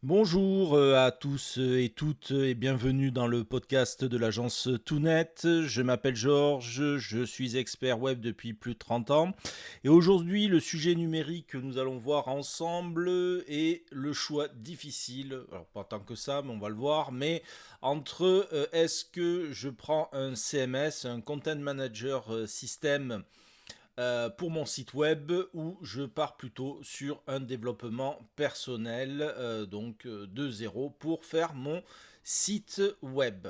Bonjour à tous et toutes et bienvenue dans le podcast de l'agence Toonet. Je m'appelle Georges, je suis expert web depuis plus de 30 ans et aujourd'hui le sujet numérique que nous allons voir ensemble est le choix difficile, alors pas tant que ça mais on va le voir, mais entre est-ce que je prends un CMS, un Content Manager System pour mon site web où je pars plutôt sur un développement personnel, de zéro pour faire mon site web.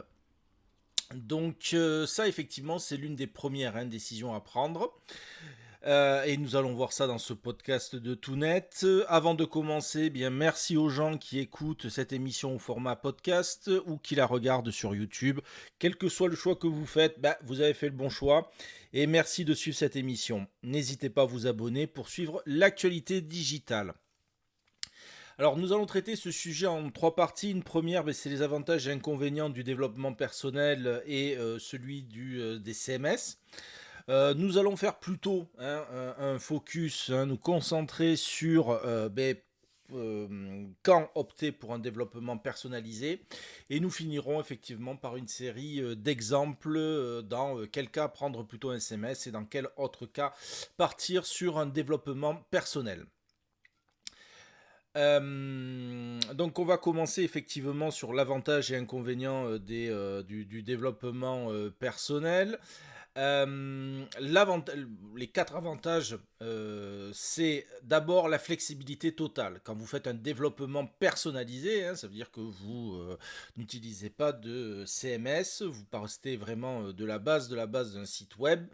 Donc ça effectivement c'est l'une des premières décisions à prendre. Et nous allons voir ça dans ce podcast de Toonet. Avant de commencer, bien merci aux gens qui écoutent cette émission au format podcast ou qui la regardent sur YouTube. Quel que soit le choix que vous faites, vous avez fait le bon choix. Et merci de suivre cette émission. N'hésitez pas à vous abonner pour suivre l'actualité digitale. Alors nous allons traiter ce sujet en trois parties. Une première, c'est les avantages et inconvénients du développement personnel et celui des CMS. Nous allons faire plutôt un focus, nous concentrer sur quand opter pour un développement personnalisé. Et nous finirons effectivement par une série d'exemples dans quel cas prendre plutôt un SMS et dans quel autre cas partir sur un développement personnel. Donc on va commencer effectivement sur l'avantage et inconvénient du développement personnel. Les quatre avantages, c'est d'abord la flexibilité totale. Quand vous faites un développement personnalisé, ça veut dire que vous n'utilisez pas de CMS, vous partez vraiment de la base d'un site web.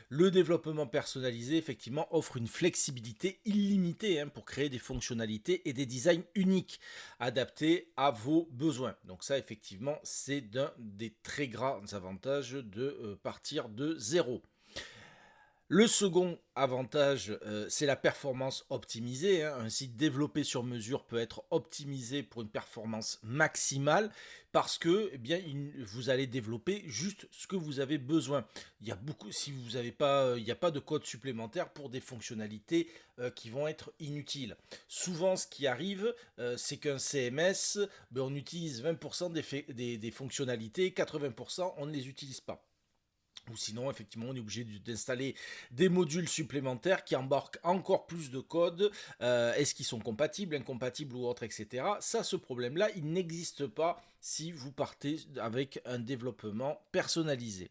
Le développement personnalisé, effectivement, offre une flexibilité illimitée pour créer des fonctionnalités et des designs uniques, adaptés à vos besoins. Donc ça, effectivement, c'est d'un des très grands avantages de partir de zéro. Le second avantage, c'est la performance optimisée. Un site développé sur mesure peut être optimisé pour une performance maximale parce que, vous allez développer juste ce que vous avez besoin. Il y a beaucoup, si vous n'avez pas, il n'y a pas de code supplémentaire pour des fonctionnalités qui vont être inutiles. Souvent, ce qui arrive, c'est qu'un CMS, on utilise 20% des fonctionnalités, 80% on ne les utilise pas. Ou sinon, effectivement, on est obligé d'installer des modules supplémentaires qui embarquent encore plus de code. Est-ce qu'ils sont compatibles, incompatibles ou autres, etc. Ça, ce problème-là, il n'existe pas si vous partez avec un développement personnalisé.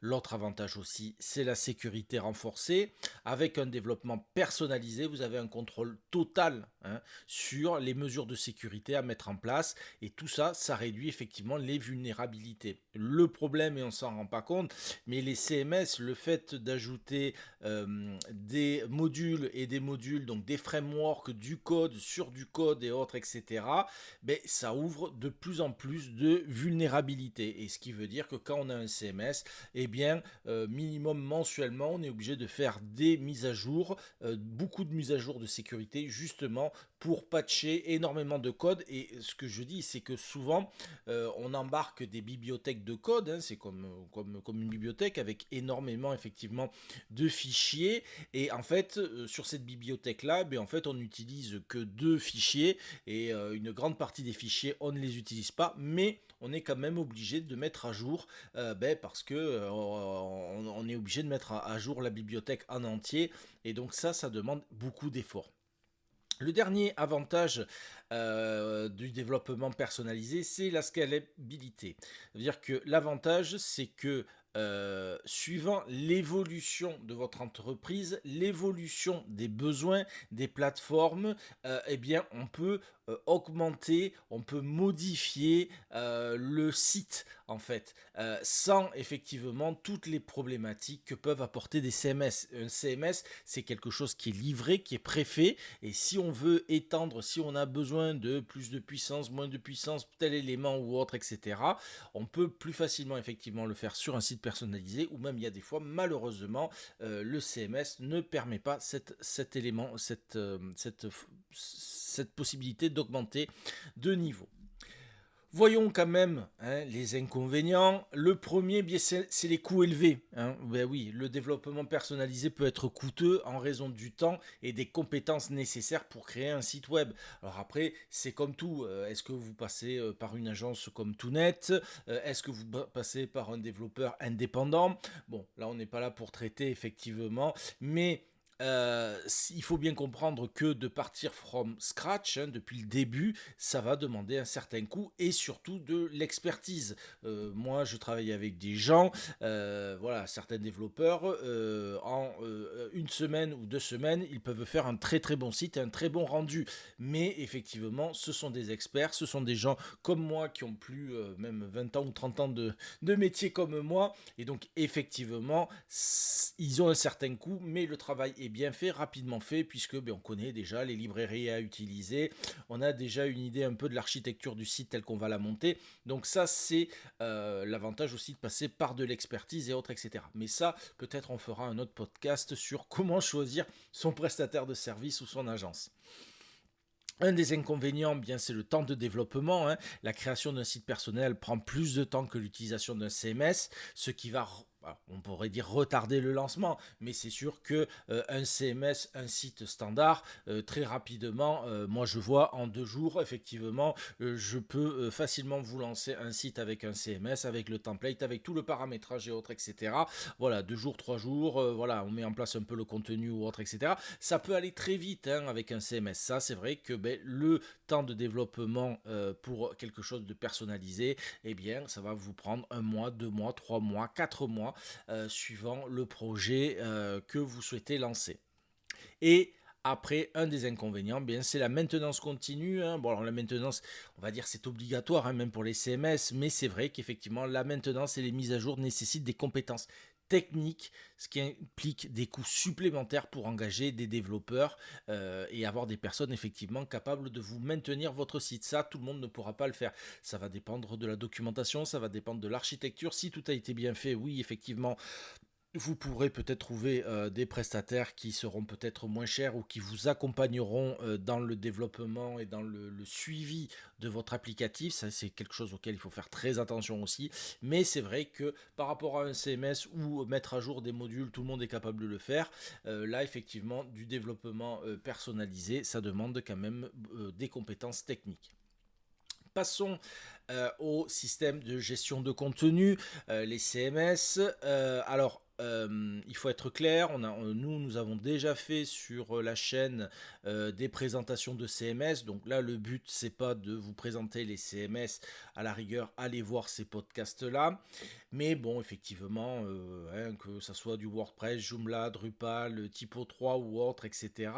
L'autre avantage aussi, c'est la sécurité renforcée. Avec un développement personnalisé, vous avez un contrôle total sur les mesures de sécurité à mettre en place. Et tout ça, ça réduit effectivement les vulnérabilités. Le problème, et on s'en rend pas compte, mais les CMS, le fait d'ajouter des modules et des modules, donc des frameworks, du code sur du code et autres, etc., ça ouvre de plus en plus de vulnérabilités. Et ce qui veut dire que quand on a un CMS, minimum mensuellement, on est obligé de faire des mises à jour, beaucoup de mises à jour de sécurité, justement pour patcher énormément de code. Et ce que je dis, c'est que souvent, on embarque des bibliothèques de code, c'est comme une bibliothèque avec énormément effectivement de fichiers. Et en fait, sur cette bibliothèque-là, en fait, on n'utilise que deux fichiers et une grande partie des fichiers, on ne les utilise pas, mais on est quand même obligé de mettre à jour parce que on est obligé de mettre à jour la bibliothèque en entier. Et donc ça demande beaucoup d'efforts. Le dernier avantage du développement personnalisé, c'est la scalabilité. C'est-à-dire que l'avantage, c'est que suivant l'évolution de votre entreprise, l'évolution des besoins, des plateformes, on peut augmenter, on peut modifier le site en fait, sans effectivement toutes les problématiques que peuvent apporter des CMS. Un CMS, c'est quelque chose qui est livré, qui est préfet, et si on veut étendre, si on a besoin de plus de puissance, moins de puissance, tel élément ou autre, etc., on peut plus facilement effectivement le faire sur un site personnalisé, ou même il y a des fois, malheureusement, le CMS ne permet pas cet élément, cette possibilité d'augmenter de niveau. Voyons quand même, hein, les inconvénients. Le premier, bien, c'est les coûts élevés, hein. Ben oui, le développement personnalisé peut être coûteux en raison du temps et des compétences nécessaires pour créer un site web. Alors après, c'est comme tout. Est-ce que vous passez par une agence comme Toonnet? Est-ce que vous passez par un développeur indépendant? Bon, là, on n'est pas là pour traiter effectivement, mais il faut bien comprendre que de partir from scratch, hein, depuis le début, ça va demander un certain coût et surtout de l'expertise. Moi, je travaille avec des gens, voilà, certains développeurs, en une semaine ou 2 semaines, ils peuvent faire un très très bon site et un très bon rendu. Mais effectivement, ce sont des experts, ce sont des gens comme moi qui ont plus même 20 ans ou 30 ans de métier comme moi. Et donc, effectivement, ils ont un certain coût, mais le travail est bien fait, rapidement fait, puisque ben, on connaît déjà les librairies à utiliser, on a déjà une idée un peu de l'architecture du site tel qu'on va la monter. Donc ça, c'est l'avantage aussi de passer par de l'expertise et autres, etc. Mais ça, peut-être on fera un autre podcast sur comment choisir son prestataire de service ou son agence. Un des inconvénients, bien, c'est le temps de développement, hein. La création d'un site personnel prend plus de temps que l'utilisation d'un CMS, ce qui va, on pourrait dire, retarder le lancement. Mais c'est sûr que un CMS, un site standard, très rapidement, moi je vois en 2 jours, effectivement, je peux facilement vous lancer un site avec un CMS, avec le template, avec tout le paramétrage et autres, etc. Voilà, 2 jours, 3 jours, voilà, on met en place un peu le contenu ou autre, etc. Ça peut aller très vite, hein, avec un CMS. Ça, c'est vrai que ben, le temps de développement pour quelque chose de personnalisé, eh bien, ça va vous prendre 1 mois, 2 mois, 3 mois, 4 mois, suivant le projet que vous souhaitez lancer. Et après, un des inconvénients, bien, c'est la maintenance continue, hein. Bon, alors la maintenance, on va dire, c'est obligatoire, hein, même pour les CMS, mais c'est vrai qu'effectivement, la maintenance et les mises à jour nécessitent des compétences techniques, ce qui implique des coûts supplémentaires pour engager des développeurs et avoir des personnes effectivement capables de vous maintenir votre site. Ça, tout le monde ne pourra pas le faire. Ça va dépendre de la documentation, ça va dépendre de l'architecture. Si tout a été bien fait, oui, effectivement, vous pourrez peut-être trouver des prestataires qui seront peut-être moins chers ou qui vous accompagneront dans le développement et dans le suivi de votre applicatif. Ça, c'est quelque chose auquel il faut faire très attention aussi. Mais c'est vrai que par rapport à un CMS ou mettre à jour des modules, tout le monde est capable de le faire. Là, effectivement, du développement personnalisé, ça demande quand même des compétences techniques. Passons au système de gestion de contenu, les CMS. Il faut être clair, nous avons déjà fait sur la chaîne des présentations de CMS. Donc là, le but, c'est pas de vous présenter les CMS. À la rigueur, allez voir ces podcasts-là. Mais bon, effectivement, hein, que ça soit du WordPress, Joomla, Drupal, Typo 3 ou autre, etc.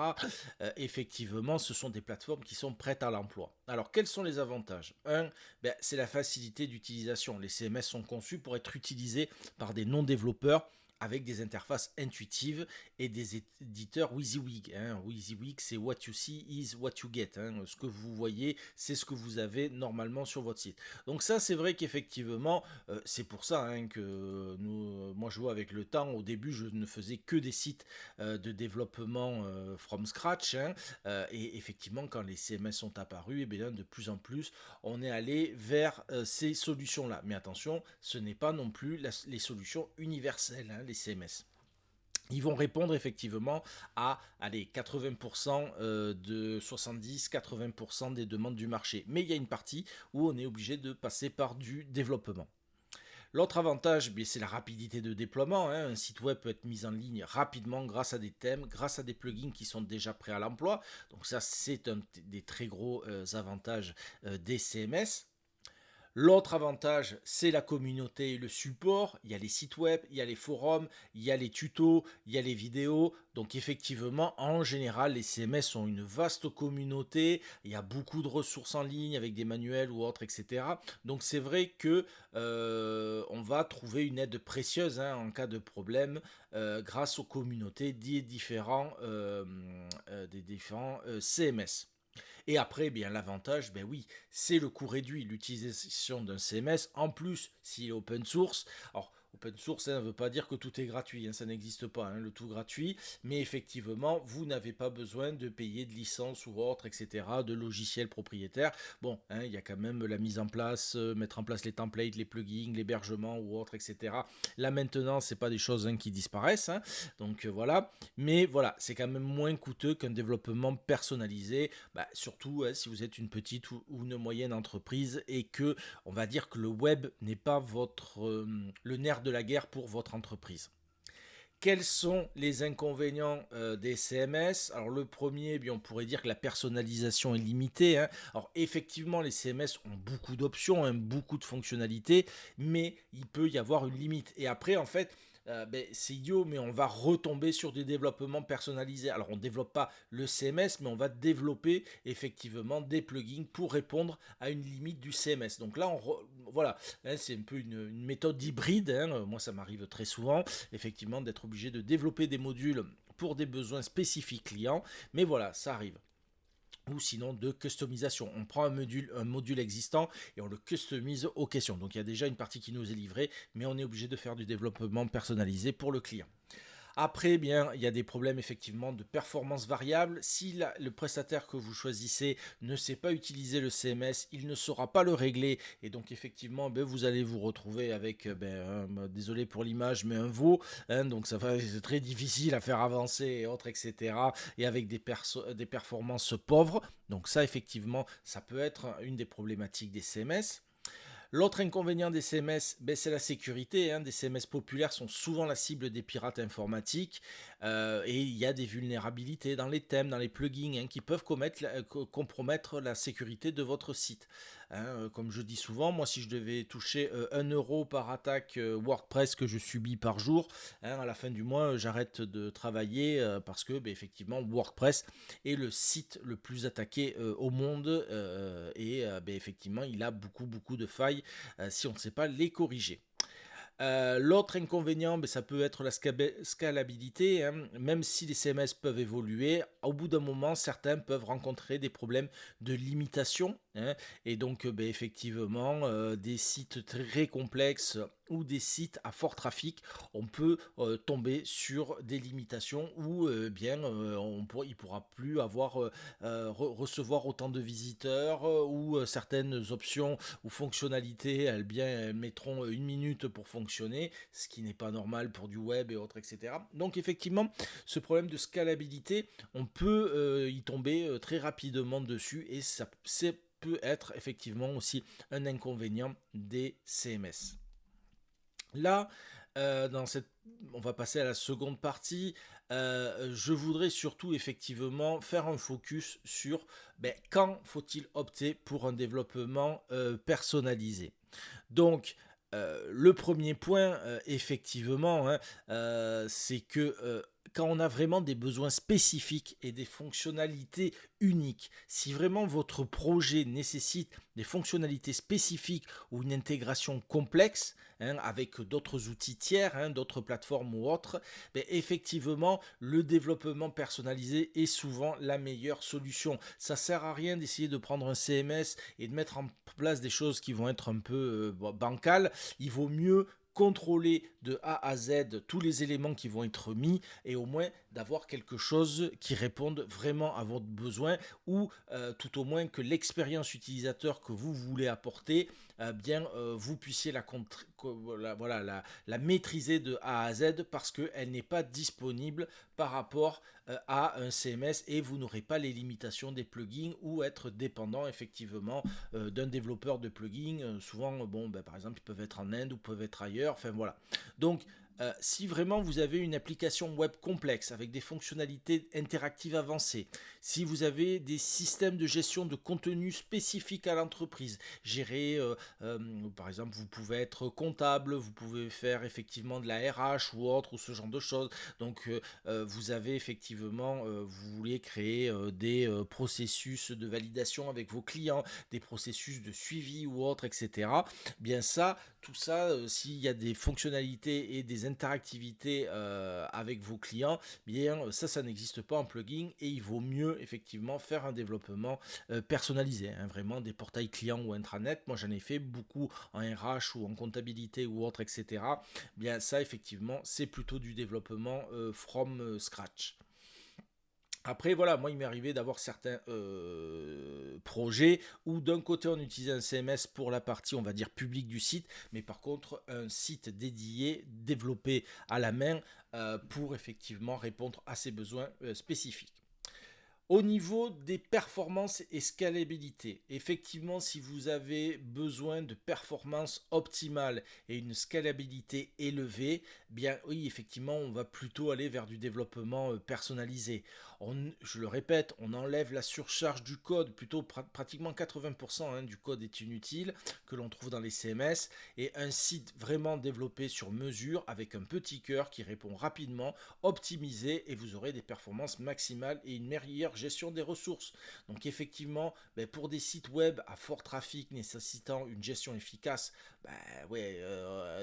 Effectivement, ce sont des plateformes qui sont prêtes à l'emploi. Alors, quels sont les avantages? Un, ben, c'est la facilité d'utilisation. Les CMS sont conçus pour être utilisés par des non-développeurs avec des interfaces intuitives et des éditeurs WYSIWYG, hein. WYSIWYG, c'est what you see is what you get, hein. Ce que vous voyez, c'est ce que vous avez normalement sur votre site. Donc ça, c'est vrai qu'effectivement, c'est pour ça, hein, que moi je vois avec le temps. Au début, je ne faisais que des sites de développement from scratch, hein. Et effectivement, quand les CMS sont apparus, et bien, de plus en plus, on est allé vers ces solutions-là. Mais attention, ce n'est pas non plus les solutions universelles, hein, les CMS. Ils vont répondre effectivement à allez, 80% de 70-80% des demandes du marché. Mais il y a une partie où on est obligé de passer par du développement. L'autre avantage, c'est la rapidité de déploiement, hein. Un site web peut être mis en ligne rapidement grâce à des thèmes, grâce à des plugins qui sont déjà prêts à l'emploi. Donc ça, c'est un des très gros avantages des CMS. L'autre avantage, c'est la communauté et le support. Il y a les sites web, il y a les forums, il y a les tutos, il y a les vidéos. Donc effectivement, en général, les CMS ont une vaste communauté. Il y a beaucoup de ressources en ligne avec des manuels ou autres, etc. Donc c'est vrai que on va trouver une aide précieuse, hein, en cas de problème grâce aux communautés des différents CMS. Et après, bien l'avantage, ben oui, c'est le coût réduit, l'utilisation d'un CMS. En plus, s'il est open source, alors Open source, ça ne veut pas dire que tout est gratuit, hein, ça n'existe pas, hein, le tout gratuit, mais effectivement, vous n'avez pas besoin de payer de licence ou autre, etc., de logiciels propriétaires. Bon, hein, il y a quand même la mise en place, mettre en place les templates, les plugins, l'hébergement ou autre, etc. Là maintenant, c'est pas des choses hein, qui disparaissent, hein, donc voilà. Mais voilà, c'est quand même moins coûteux qu'un développement personnalisé, bah, surtout hein, si vous êtes une petite ou une moyenne entreprise et que on va dire que le web n'est pas le nerf de la guerre pour votre entreprise. Quels sont les inconvénients des CMS? Alors le premier, eh bien, on pourrait dire que la personnalisation est limitée, hein. Alors effectivement, les CMS ont beaucoup d'options, hein, beaucoup de fonctionnalités, mais il peut y avoir une limite. Et après, en fait, ben, c'est idiot, mais on va retomber sur des développements personnalisés. Alors on ne développe pas le CMS, mais on va développer effectivement des plugins pour répondre à une limite du CMS. Donc là, voilà, hein, c'est un peu une méthode hybride, hein. Moi, ça m'arrive très souvent effectivement d'être obligé de développer des modules pour des besoins spécifiques clients, mais voilà, ça arrive. Ou sinon de customisation. On prend un module existant et on le customise aux questions. Donc il y a déjà une partie qui nous est livrée, mais on est obligé de faire du développement personnalisé pour le client. Après, eh bien, il y a des problèmes effectivement de performance variable. Si le prestataire que vous choisissez ne sait pas utiliser le CMS, il ne saura pas le régler. Et donc, effectivement, ben, vous allez vous retrouver avec, désolé pour l'image, mais un veau. Hein, donc, ça va être très difficile à faire avancer et autres, etc. Et avec des performances pauvres. Donc, ça, effectivement, ça peut être une des problématiques des CMS. L'autre inconvénient des CMS, ben, c'est la sécurité, hein. Des CMS populaires sont souvent la cible des pirates informatiques et il y a des vulnérabilités dans les thèmes, dans les plugins hein, qui peuvent compromettre la sécurité de votre site. Hein. Comme je dis souvent, moi si je devais toucher 1 € par attaque WordPress que je subis par jour, hein, à la fin du mois j'arrête de travailler parce que ben, effectivement WordPress est le site le plus attaqué au monde et ben, effectivement il a beaucoup de failles si on ne sait pas les corriger. L'autre inconvénient, ben, ça peut être la scalabilité, hein. Même si les CMS peuvent évoluer, au bout d'un moment, certains peuvent rencontrer des problèmes de limitation, hein. Et donc, ben, effectivement, des sites très complexes ou des sites à fort trafic, on peut tomber sur des limitations où bien il pourra plus recevoir autant de visiteurs ou certaines options ou fonctionnalités, elles mettront 1 minute pour fonctionner, ce qui n'est pas normal pour du web et autres, etc. Donc effectivement, ce problème de scalabilité, on peut y tomber très rapidement dessus et ça peut être effectivement aussi un inconvénient des CMS. Là, on va passer à la seconde partie. Je voudrais surtout effectivement faire un focus sur ben, quand faut-il opter pour un développement personnalisé. Donc, le premier point, effectivement, hein, c'est que quand on a vraiment des besoins spécifiques et des fonctionnalités uniques, si vraiment votre projet nécessite des fonctionnalités spécifiques ou une intégration complexe, hein, avec d'autres outils tiers, hein, d'autres plateformes ou autres, ben, effectivement, le développement personnalisé est souvent la meilleure solution. Ça sert à rien d'essayer de prendre un CMS et de mettre en place des choses qui vont être un peu bancales. Il vaut mieux contrôler de A à Z tous les éléments qui vont être mis et au moins d'avoir quelque chose qui réponde vraiment à votre besoin ou tout au moins que l'expérience utilisateur que vous voulez apporter vous puissiez la maîtriser de A à Z parce qu'elle n'est pas disponible par rapport à un CMS et vous n'aurez pas les limitations des plugins ou être dépendant effectivement d'un développeur de plugins. Souvent, par exemple, ils peuvent être en Inde ou peuvent être ailleurs. Enfin voilà. Donc, si vraiment vous avez une application web complexe avec des fonctionnalités interactives avancées, si vous avez des systèmes de gestion de contenu spécifiques à l'entreprise, par exemple, vous pouvez être comptable, vous pouvez faire effectivement de la RH ou autre, ou ce genre de choses. Donc, vous avez effectivement, vous voulez créer des processus de validation avec vos clients, des processus de suivi ou autre, etc. Bien ça, tout ça, s'il y a des fonctionnalités et des interactivités avec vos clients, bien ça n'existe pas en plugin et il vaut mieux effectivement faire un développement personnalisé, hein, vraiment des portails clients ou intranet. Moi j'en ai fait beaucoup en RH ou en comptabilité ou autre, etc. Bien ça effectivement c'est plutôt du développement from scratch. Après, voilà, moi, il m'est arrivé d'avoir certains projets où d'un côté, on utilisait un CMS pour la partie, on va dire, publique du site, mais par contre, un site dédié, développé à la main pour effectivement répondre à ces besoins spécifiques. Au niveau des performances et scalabilité, effectivement, si vous avez besoin de performances optimales et une scalabilité élevée, bien oui, effectivement, on va plutôt aller vers du développement personnalisé. Je le répète, on enlève la surcharge du code, plutôt pratiquement 80% hein, du code est inutile que l'on trouve dans les CMS, et un site vraiment développé sur mesure avec un petit cœur qui répond rapidement, optimisé, et vous aurez des performances maximales et une meilleure gestion des ressources. Donc effectivement, pour des sites web à fort trafic nécessitant une gestion efficace, ouais,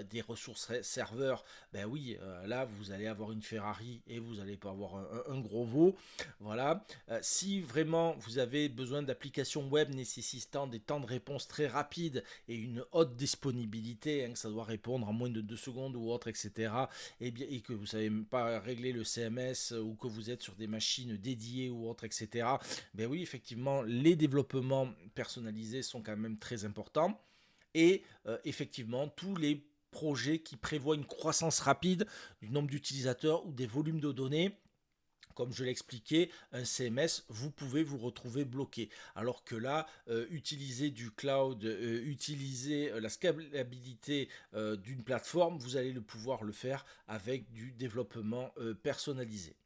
des ressources serveurs, oui, là vous allez avoir une Ferrari et vous n'allez pas avoir un gros veau. Voilà. Si vraiment vous avez besoin d'applications web nécessitant des temps de réponse très rapides et une haute disponibilité, hein, que ça doit répondre en moins de 2 secondes ou autre, etc., et que vous ne savez pas régler le CMS ou que vous êtes sur des machines dédiées ou autres, etc., oui, effectivement, les développements personnalisés sont quand même très importants. Et effectivement, tous les projets qui prévoient une croissance rapide du nombre d'utilisateurs ou des volumes de données, comme je l'expliquais, un CMS, vous pouvez vous retrouver bloqué. Alors que là, utiliser du cloud, utiliser la scalabilité d'une plateforme, vous allez pouvoir le faire avec du développement personnalisé.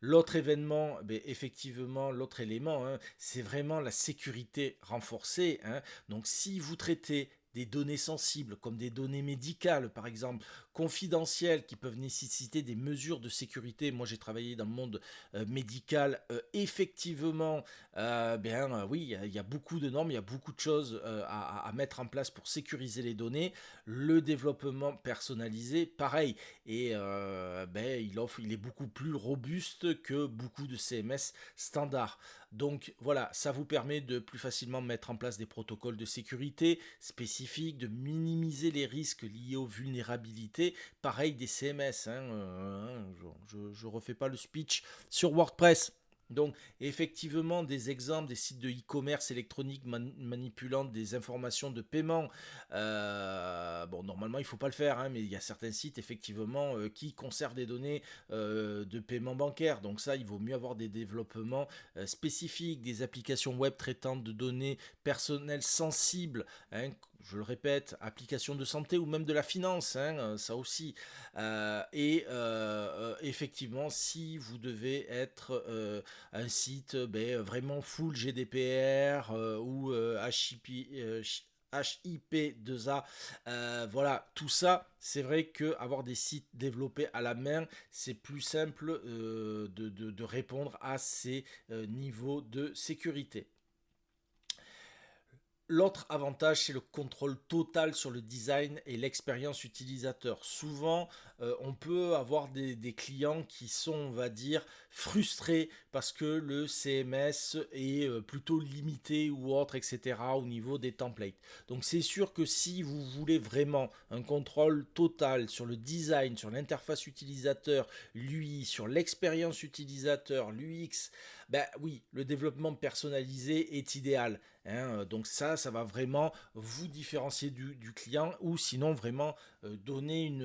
L'autre événement, effectivement, l'autre élément, hein, c'est vraiment la sécurité renforcée, hein. Donc si vous traitez des données sensibles comme des données médicales par exemple, confidentielles qui peuvent nécessiter des mesures de sécurité. Moi j'ai travaillé dans le monde médical, effectivement, oui, il y a beaucoup de normes, il y a beaucoup de choses à mettre en place pour sécuriser les données. Le développement personnalisé, pareil, et il est beaucoup plus robuste que beaucoup de CMS standards. Donc voilà, ça vous permet de plus facilement mettre en place des protocoles de sécurité spécifiques, de minimiser les risques liés aux vulnérabilités. Pareil des CMS, hein, je refais pas le speech sur WordPress. Donc effectivement des exemples des sites de e-commerce électronique manipulant des informations de paiement. Bon normalement il ne faut pas le faire, hein, mais il y a certains sites effectivement qui conservent des données de paiement bancaire. Donc ça il vaut mieux avoir des développements spécifiques, des applications web traitant de données personnelles sensibles, hein, je le répète, applications de santé ou même de la finance, hein, ça aussi. Effectivement, si vous devez être un site vraiment full GDPR ou HIP2A, voilà, tout ça, c'est vrai que avoir des sites développés à la main, c'est plus simple de répondre à ces niveaux de sécurité. L'autre avantage, c'est le contrôle total sur le design et l'expérience utilisateur. Souvent, on peut avoir des clients qui sont, on va dire, frustrés parce que le CMS est plutôt limité ou autre, etc. au niveau des templates. Donc c'est sûr que si vous voulez vraiment un contrôle total sur le design, sur l'interface utilisateur, l'UI, sur l'expérience utilisateur, l'UX, oui, le développement personnalisé est idéal. Hein, donc ça va vraiment vous différencier du client ou sinon vraiment donner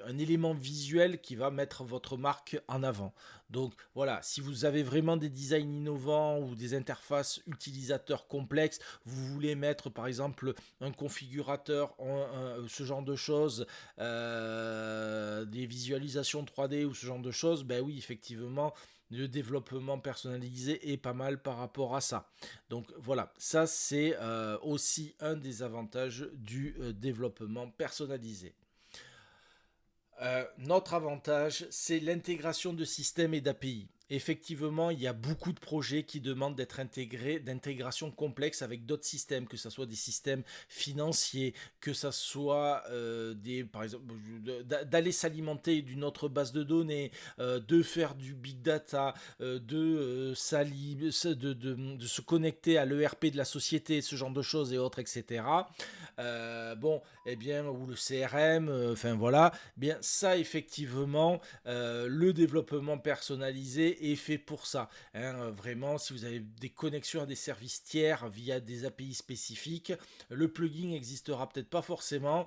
un élément visuel qui va mettre votre marque en avant. Donc voilà, si vous avez vraiment des designs innovants ou des interfaces utilisateurs complexes, vous voulez mettre par exemple un configurateur, ce genre de choses, des visualisations 3D ou ce genre de choses, oui effectivement le développement personnalisé est pas mal par rapport à ça. Donc voilà, ça c'est aussi un des avantages du développement personnalisé. Notre avantage, c'est l'intégration de systèmes et d'API. effectivement, il y a beaucoup de projets qui demandent d'être intégrés, d'intégration complexe avec d'autres systèmes, que ce soit des systèmes financiers, que ça soit par exemple, d'aller s'alimenter d'une autre base de données, de faire du big data, de se connecter à l'ERP de la société, ce genre de choses et autres, etc. Bon, eh bien, ou le CRM, enfin voilà, eh bien ça effectivement, le développement personnalisé est fait pour ça, hein. Vraiment, si vous avez des connexions à des services tiers via des API spécifiques, le plugin n'existera peut-être pas forcément,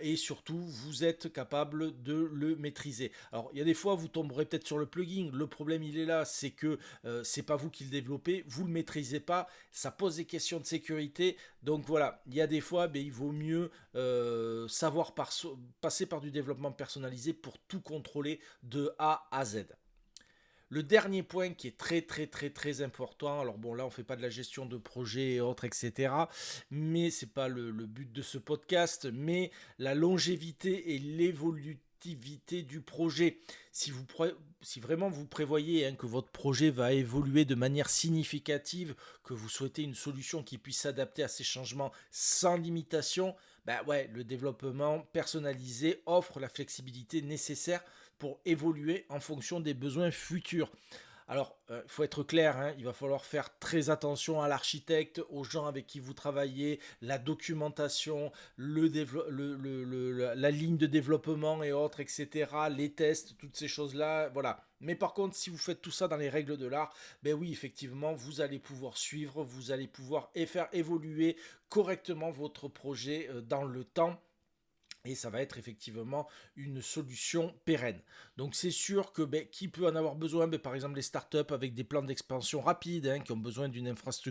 et surtout, vous êtes capable de le maîtriser. Alors, il y a des fois, vous tomberez peut-être sur le plugin. Le problème, il est là, c'est que c'est pas vous qui le développez, vous le maîtrisez pas, ça pose des questions de sécurité. Donc voilà, il y a des fois, ben, il vaut mieux passer par du développement personnalisé pour tout contrôler de A à Z. Le dernier point qui est très très très très important, alors bon là on fait pas de la gestion de projet et autres, etc. Mais c'est pas le but de ce podcast, mais la longévité et l'évolutivité du projet. Si, vous, si vraiment vous prévoyez, hein, que votre projet va évoluer de manière significative, que vous souhaitez une solution qui puisse s'adapter à ces changements sans limitation, bah ouais, le développement personnalisé offre la flexibilité nécessaire pour évoluer en fonction des besoins futurs. Alors, il faut être clair, hein, il va falloir faire très attention à l'architecte, aux gens avec qui vous travaillez, la documentation, la ligne de développement et autres, etc., les tests, toutes ces choses-là, voilà. Mais par contre, si vous faites tout ça dans les règles de l'art, ben oui, effectivement, vous allez pouvoir suivre, vous allez pouvoir faire évoluer correctement votre projet dans le temps, et ça va être effectivement une solution pérenne. Donc c'est sûr que qui peut en avoir besoin, par exemple les startups avec des plans d'expansion rapides, hein, qui ont besoin d'une infrastructure